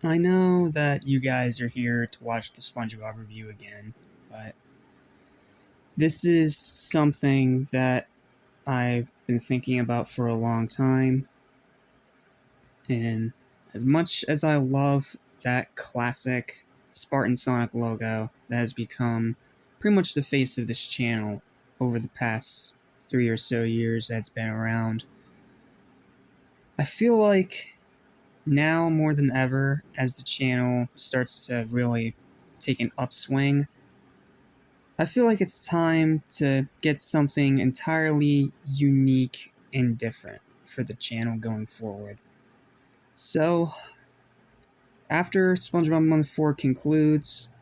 I know that you guys are here to watch the SpongeBob review again, but this is something that I've been thinking about for a long time, and as much as I love that classic Spartan Sonic logo that has become pretty much the face of this channel over the past 3 or so years that it's been around, I feel like now more than ever, as the channel starts to really take an upswing, I feel like it's time to get something entirely unique and different for the channel going forward. So, after SpongeBob Month 4 concludes,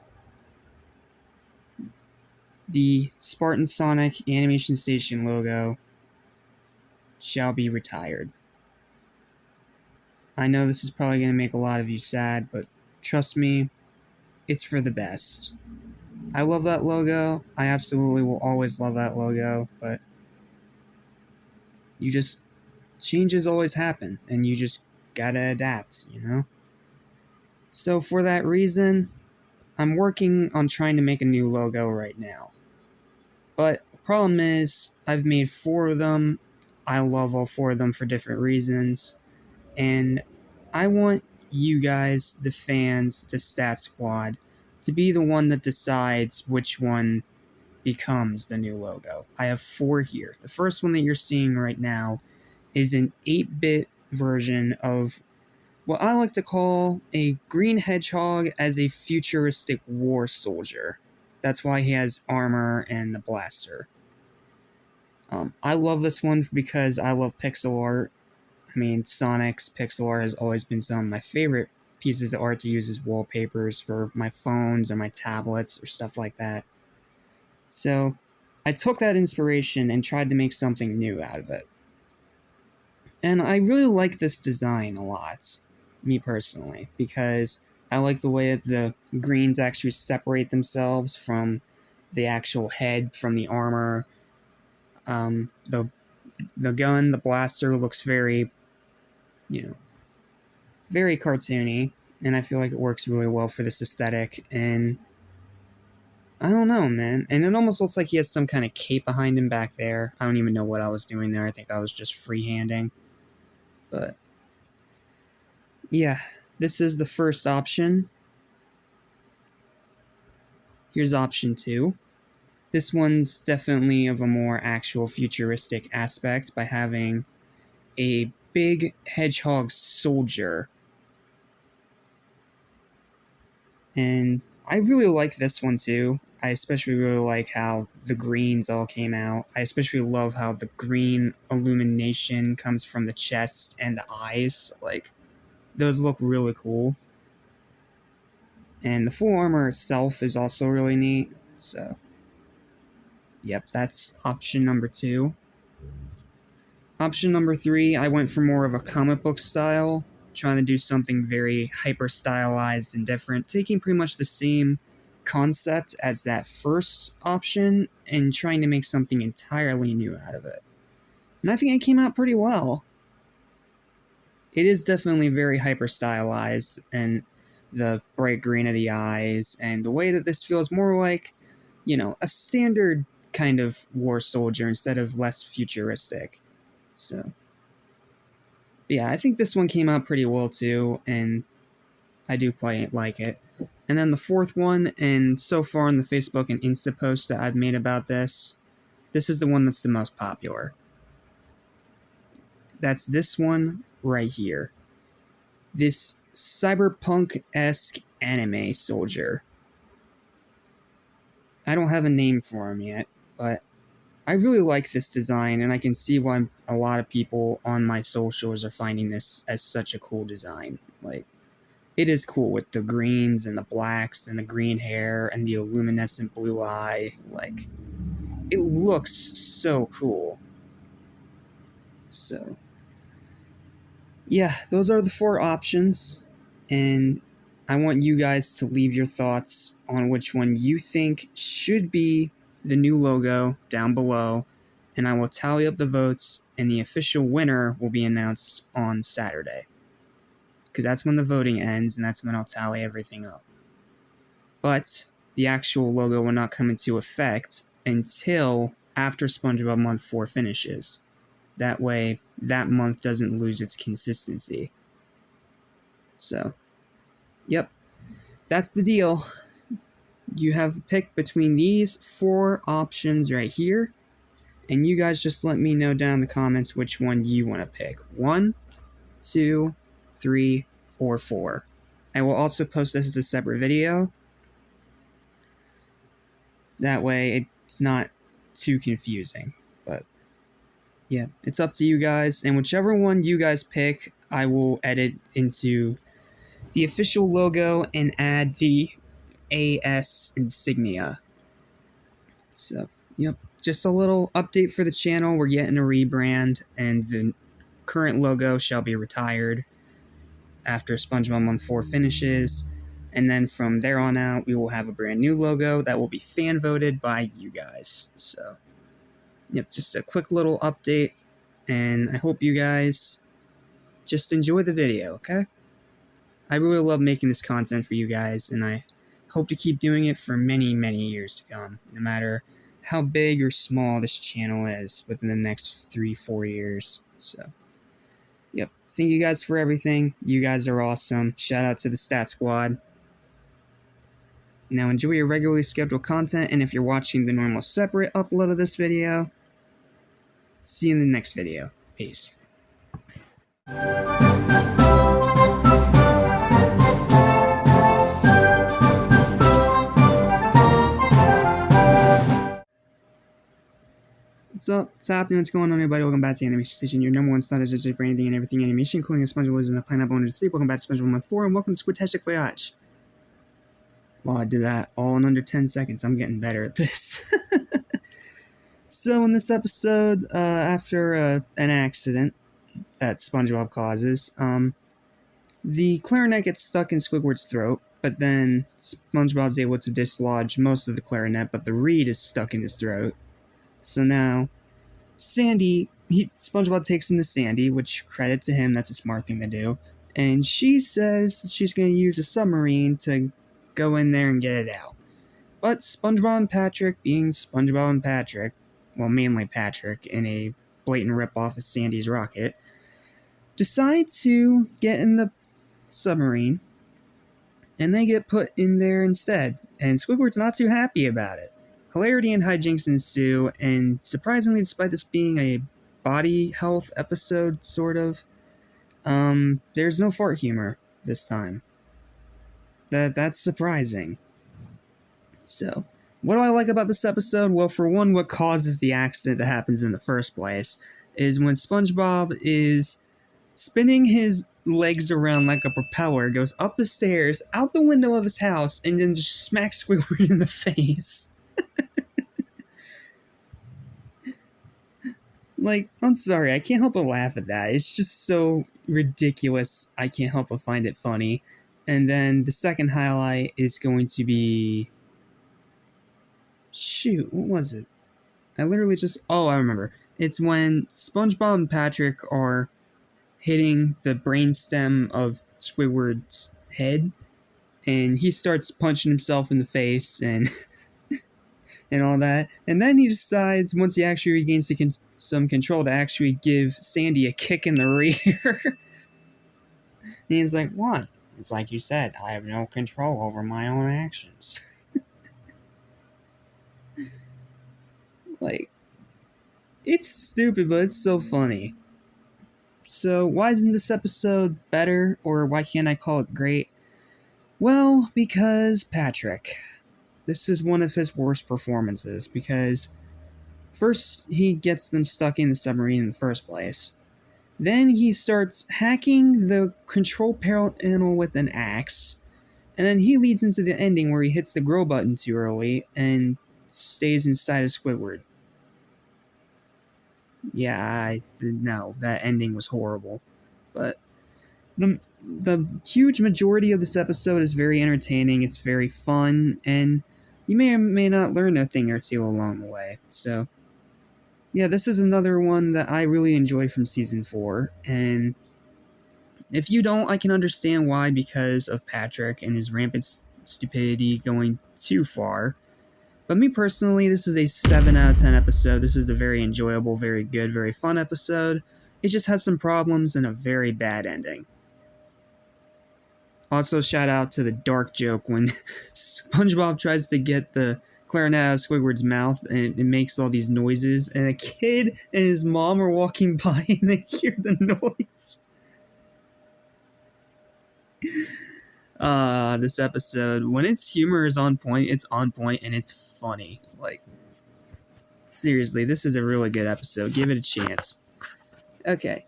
the Spartan Sonic Animation Station logo shall be retired. I know this is probably going to make a lot of you sad, but trust me, it's for the best. I love that logo. I absolutely will always love that logo, but changes always happen, and you just gotta adapt, you know? So for that reason, I'm working on trying to make a new logo right now. But the problem is, I've made 4 of them. I love all 4 of them for different reasons, and I want you guys, the fans, the Stat Squad, to be the one that decides which one becomes the new logo. I have 4 here. The first one that you're seeing right now is an 8-bit version of what I like to call a green hedgehog as a futuristic war soldier. That's why he has armor and the blaster. I love this one because I love pixel art. I mean, Sonic's pixel art has always been some of my favorite pieces of art to use as wallpapers for my phones or my tablets or stuff like that. So, I took that inspiration and tried to make something new out of it. And I really like this design a lot, me personally, because I like the way that the greens actually separate themselves from the actual head, from the armor. The gun, the blaster, looks very, very cartoony, and I feel like it works really well for this aesthetic, and I don't know, man. And it almost looks like he has some kind of cape behind him back there. I don't even know what I was doing there. I think I was just freehanding. But yeah, this is the first option. Here's option 2. This one's definitely of a more actual futuristic aspect by having a big hedgehog soldier. And I really like this one too. I especially really like how the greens all came out. I especially love how the green illumination comes from the chest and the eyes. Like, those look really cool. And the full armor itself is also really neat. So, yep, that's option number 2. Option number 3, I went for more of a comic book style, trying to do something very hyper-stylized and different, taking pretty much the same concept as that first option and trying to make something entirely new out of it. And I think it came out pretty well. It is definitely very hyper-stylized, and the bright green of the eyes, and the way that this feels more like, a standard kind of war soldier instead of less futuristic. So, yeah, I think this one came out pretty well too, and I do quite like it. And then the 4th one, and so far in the Facebook and Insta posts that I've made about this is the one that's the most popular. That's this one right here. This cyberpunk-esque anime soldier. I don't have a name for him yet, but I really like this design, and I can see why a lot of people on my socials are finding this as such a cool design. Like, it is cool with the greens and the blacks and the green hair and the luminescent blue eye. Like, it looks so cool. So, yeah, those are the 4 options, and I want you guys to leave your thoughts on which one you think should be the new logo down below, and I will tally up the votes, and the official winner will be announced on Saturday. because that's when the voting ends, and that's when I'll tally everything up. But the actual logo will not come into effect until after SpongeBob Month 4 finishes. That way, that month doesn't lose its consistency. So, yep, that's the deal. You have a pick between these 4 options right here, and you guys just let me know down in the comments which one you want to pick. 1, 2, 3, or 4. I will also post this as a separate video. That way, it's not too confusing. But yeah, it's up to you guys, and whichever one you guys pick, I will edit into the official logo and add the AS insignia. So, yep, just a little update for the channel. We're getting a rebrand, and the current logo shall be retired after SpongeBob Month 4 finishes, and then from there on out, we will have a brand new logo that will be fan voted by you guys. So, yep, just a quick little update, and I hope you guys just enjoy the video, okay? I really love making this content for you guys, and I hope to keep doing it for many, many years to come, no matter how big or small this channel is within the next 3-4 years. So, yep, thank you guys for everything. You guys are awesome. Shout out to the Stat Squad. Now enjoy your regularly scheduled content, and if you're watching the normal separate upload of this video, see you in the next video. Peace. What's up? What's happening? What's going on, everybody? Welcome back to Animation Station, your number one starter just for anything and everything animation, including a SpongeBob losing a pineapple under the sleep. Welcome back to SpongeBob Month 4, and welcome to Squidtastic Voyage. Well, I did that all in under 10 seconds. I'm getting better at this. So, in this episode, after an accident that SpongeBob causes, the clarinet gets stuck in Squidward's throat, but then SpongeBob's able to dislodge most of the clarinet, but the reed is stuck in his throat. So now, SpongeBob takes him to Sandy, which, credit to him, that's a smart thing to do, and she says she's going to use a submarine to go in there and get it out. But SpongeBob and Patrick, being SpongeBob and Patrick, well, mainly Patrick, in a blatant ripoff of Sandy's rocket, decide to get in the submarine, and they get put in there instead, and Squidward's not too happy about it. Hilarity and hijinks ensue, and surprisingly, despite this being a body health episode, sort of, there's no fart humor this time. That's surprising. So, what do I like about this episode? Well, for one, what causes the accident that happens in the first place is when SpongeBob is spinning his legs around like a propeller, goes up the stairs, out the window of his house, and then just smacks Squidward in the face. Like, I'm sorry, I can't help but laugh at that. It's just so ridiculous, I can't help but find it funny. And then the second highlight is going to be... Shoot, what was it? I literally just... Oh, I remember. It's when SpongeBob and Patrick are hitting the brainstem of Squidward's head, and he starts punching himself in the face and and all that. And then he decides, once he actually regains some control, to actually give Sandy a kick in the rear. And he's like, what? It's like you said, I have no control over my own actions. Like, it's stupid, but it's so funny. So, why isn't this episode better, or why can't I call it great? Well, because Patrick. This is one of his worst performances, because first he gets them stuck in the submarine in the first place. Then he starts hacking the control panel with an axe, and then he leads into the ending where he hits the grow button too early and stays inside of Squidward. Yeah, no, that ending was horrible. But the huge majority of this episode is very entertaining, it's very fun, and you may or may not learn a thing or two along the way. So, yeah, this is another one that I really enjoyed from Season 4, and If you don't, I can understand why, because of Patrick and his rampant stupidity going too far. But me personally, this is a 7 out of 10 episode. This is a very enjoyable, very good, very fun episode. It just has some problems and a very bad ending. Also, shout out to the dark joke when SpongeBob tries to get the clarinet out of Squidward's mouth and it makes all these noises, and a kid and his mom are walking by and they hear the noise. This episode, when its humor is on point, it's on point and it's funny. Like, seriously, this is a really good episode. Give it a chance. Okay.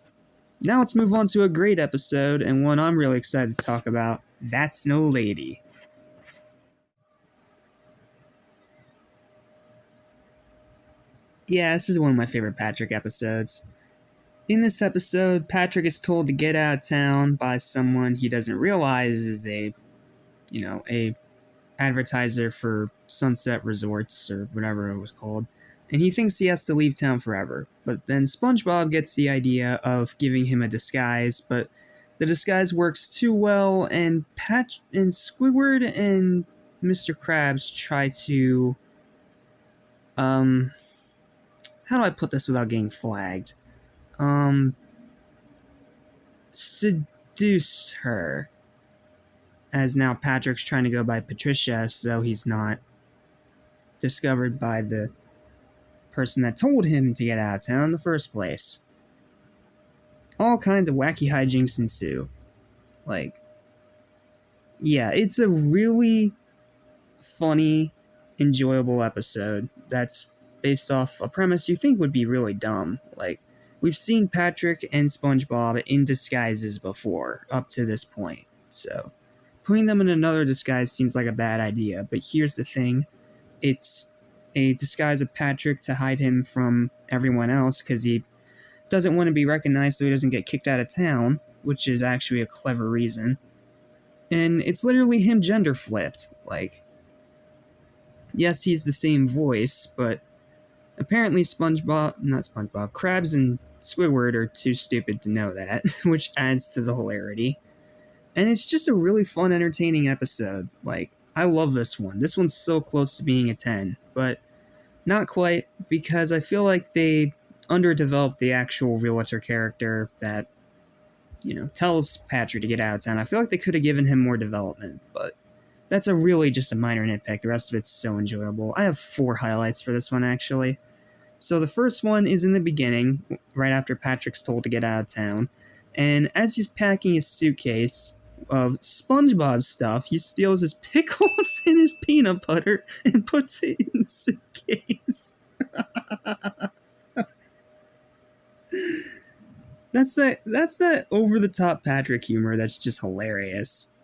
Now let's move on to a great episode, and one I'm really excited to talk about. That's No Lady. Yeah, this is one of my favorite Patrick episodes. In this episode, Patrick is told to get out of town by someone he doesn't realize is a advertiser for Sunset Resorts, or whatever it was called. And he thinks he has to leave town forever. But then SpongeBob gets the idea of giving him a disguise, but the disguise works too well, and Squidward and Mr. Krabs try to... how do I put this without getting flagged? Seduce her. As now Patrick's trying to go by Patricia, so he's not discovered by the person that told him to get out of town in the first place. All kinds of wacky hijinks ensue. Like, yeah, it's a really funny, enjoyable episode that's based off a premise you think would be really dumb. Like, we've seen Patrick and SpongeBob in disguises before, up to this point, so putting them in another disguise seems like a bad idea, but here's the thing. It's a disguise of Patrick to hide him from everyone else because he doesn't want to be recognized so he doesn't get kicked out of town, which is actually a clever reason. And it's literally him gender flipped. Like, yes, he's the same voice, but apparently Krabs and Squidward are too stupid to know that, which adds to the hilarity. And it's just a really fun, entertaining episode. Like, I love this one. This one's so close to being a 10, but not quite, because I feel like they underdeveloped the actual realtor character that, tells Patrick to get out of town. I feel like they could have given him more development, but that's really just a minor nitpick. The rest of it's so enjoyable. I have 4 highlights for this one, actually. So the first one is in the beginning, right after Patrick's told to get out of town, and as he's packing his suitcase of SpongeBob stuff, he steals his pickles and his peanut butter and puts it in the suitcase. That's that over-the-top Patrick humor that's just hilarious.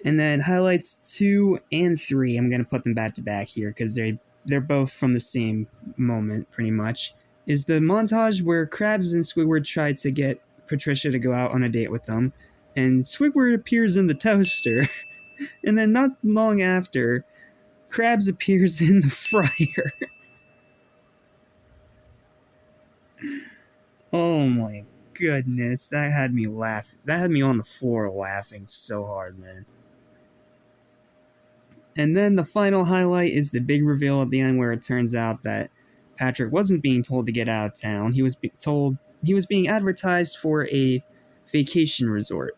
And then highlights 2 and 3, I'm going to put them back to back here because they're both from the same moment, pretty much, is the montage where Krabs and Squidward try to get Patricia to go out on a date with them, and Squidward appears in the toaster, and then not long after, Krabs appears in the fryer. Oh my goodness, that had me laugh. That had me on the floor laughing so hard, man. And then the final highlight is the big reveal at the end where it turns out that Patrick wasn't being told to get out of town. He was being advertised for a vacation resort.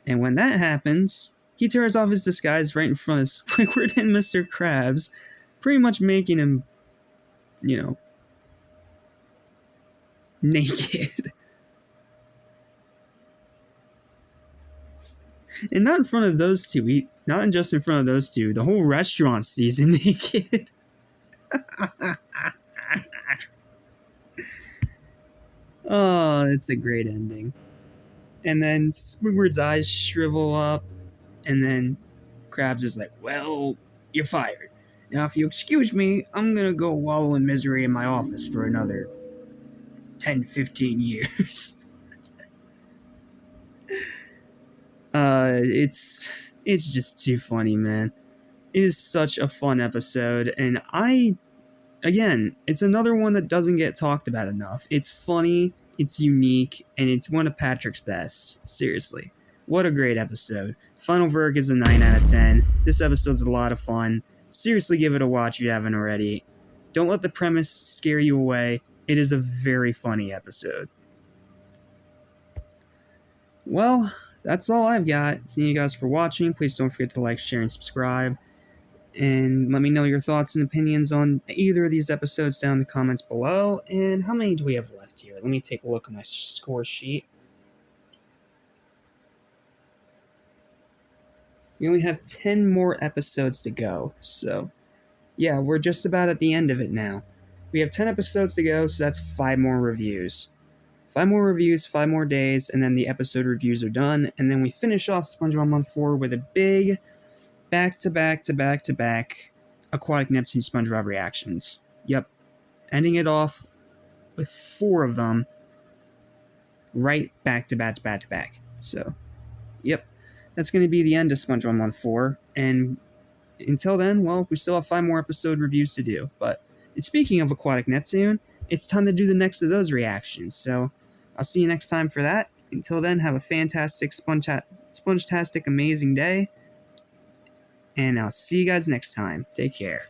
And when that happens, he tears off his disguise right in front of Squidward and Mr. Krabs, pretty much making him, naked. And not in front of those two, not just in front of those two, the whole restaurant sees him naked. Oh, it's a great ending. And then Squidward's eyes shrivel up, and then Krabs is like, well, you're fired. Now, if you excuse me, I'm gonna go wallow in misery in my office for another 10, 15 years. It's just too funny, man. It is such a fun episode, and again, it's another one that doesn't get talked about enough. It's funny, It's unique, and it's one of Patrick's best. Seriously. What a great episode. Final verdict is a 9 out of 10. This episode's a lot of fun. Seriously, give it a watch if you haven't already. Don't let the premise scare you away. It is a very funny episode. Well, that's all I've got. Thank you guys for watching. Please don't forget to like, share, and subscribe. And let me know your thoughts and opinions on either of these episodes down in the comments below. And how many do we have left here? Let me take a look at my score sheet. We only have 10 more episodes to go. So, yeah, we're just about at the end of it now. We have 10 episodes to go, so that's 5 more reviews. 5 more reviews, 5 more days, and then the episode reviews are done. And then we finish off SpongeBob Month 4 with a big back-to-back Aquatic Neptune SpongeBob reactions. Yep. Ending it off with 4 of them right back-to-back. So, yep. That's going to be the end of SpongeBob Month 4. And until then, well, we still have 5 more episode reviews to do. But speaking of Aquatic Neptune, it's time to do the next of those reactions. So, I'll see you next time for that. Until then, have a fantastic Spongetastic amazing day. And I'll see you guys next time. Take care.